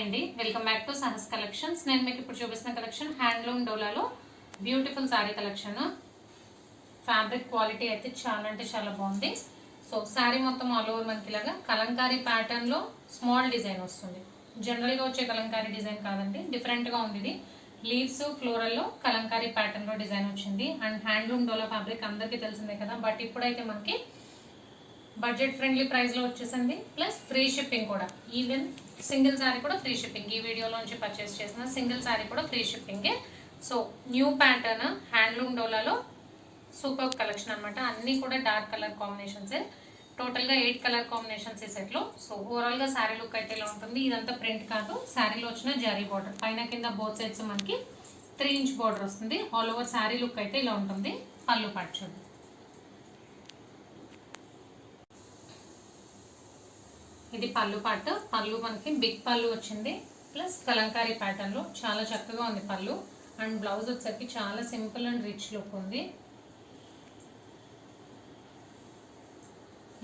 అండి, welcome back to Sahas collections. నేను మీకు ఇప్పుడు చూపిస్తున్న కలెక్షన్ హ్యాండ్లూమ్ డోలాలో beautiful sari collection. Fabric quality అయితే చాలా అంటే చాలా బాగుంది. సో సారీ మొత్తం ఆల్ ఓవర్ మనకి ఇలాగా కలంకారీ ప్యాటర్న్ లో స్మాల్ డిజైన్ వస్తుంది. జనరల్ గా వచ్చే కలంకారీ డిజైన్ కాదండి, డిఫరెంట్ గా ఉంది. ఇది లీవ్స్ ఫ్లోరల్ లో కలంకారీ ప్యాటర్న్ లో డిజైన్ వచ్చింది. అండ్ హ్యాండ్లూమ్ డోలా ఫ్యాబ్రిక్ అందరికీ తెలిసిందే కదా, బట్ ఇప్పుడైతే మనకి బడ్జెట్ ఫ్రెండ్లీ ప్రైస్ లో వచ్చేసింది. ప్లస్ ఫ్రీ షిప్పింగ్ కూడా. ఈవెన్ సింగిల్ శారీ కూడా ఫ్రీ షిప్పింగ్. ఈ వీడియోలోంచి పర్చేస్ చేసిన సింగిల్ శారీ కూడా ఫ్రీ షిప్పింగే. సో న్యూ ప్యాటర్న్ హ్యాండ్లూమ్ డోలాలో సూపర్ కలెక్షన్ అనమాట. అన్నీ కూడా డార్క్ కలర్ కాంబినేషన్స్. టోటల్గా 8 కలర్ కాంబినేషన్స్ ఈ సెట్లో. సో ఓవరాల్గా శారీ లుక్ అయితే ఇలా ఉంటుంది. ఇదంతా ప్రింట్ కాదు, శారీలో వచ్చిన జరీ బార్డర్. పైన కింద బోత్ సైడ్స్ మనకి 3 ఇంచ్ బార్డర్ వస్తుంది. ఆల్ ఓవర్ శారీ లుక్ అయితే ఇలా ఉంటుంది. పళ్ళు పాటు చూడండి. ఇది పళ్ళు పాటు. పళ్ళు మనకి బిగ్ పళ్ళు వచ్చింది, ప్లస్ కలంకారీ ప్యాటర్న్ లో చాలా చక్కగా ఉంది పళ్ళు. అండ్ బ్లౌజ్ వచ్చేసరికి చాలా సింపుల్ అండ్ రిచ్ లుక్ ఉంది.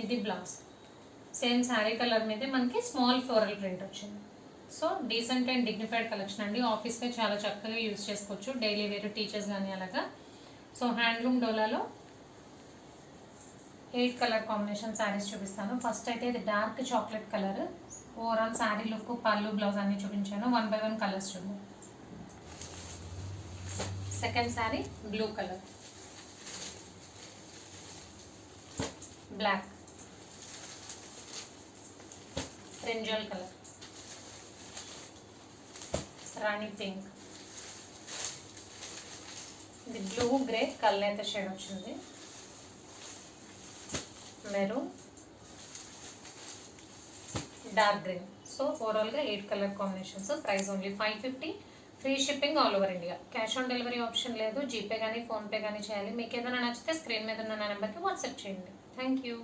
ఇది బ్లౌజ్ సేమ్ శారీ కలర్ మీదే మనకి స్మాల్ ఫ్లోరల్ ప్రింట్ వచ్చింది. So decent and dignified collection అండి. ఆఫీస్కి చాలా చక్కగా యూజ్ చేసుకోవచ్చు, డైలీ వేర్ టీచర్స్ కానీ అలాగా. సో హ్యాండ్లూమ్ డోలాలో 8 కలర్ కాంబినేషన్ శారీస్ చూపిస్తాను. ఫస్ట్ అయితే ఇది dark chocolate colour. Overall sari look, పళ్ళు, బ్లౌజ్ అన్ని చూపించాను. 1 by 1 కలర్స్ చూడండి. Second sari blue colour, black, brinjal colour, రాణి పింక్, ఇది బ్లూ గ్రే కల్నేత షేడ్ వచ్చింది, మెరూన్, డార్క్ గ్రీన్. సో ఓవరాల్గా 8 colour combinations. Price only 550. Free shipping all over India. Cash on delivery option లేదు. జీపే కానీ ఫోన్పే కానీ చేయాలి. మీకు ఏదైనా నచ్చితే స్క్రీన్ మీద ఉన్న నెంబర్కి వాట్సాప్ చేయండి. Thank you.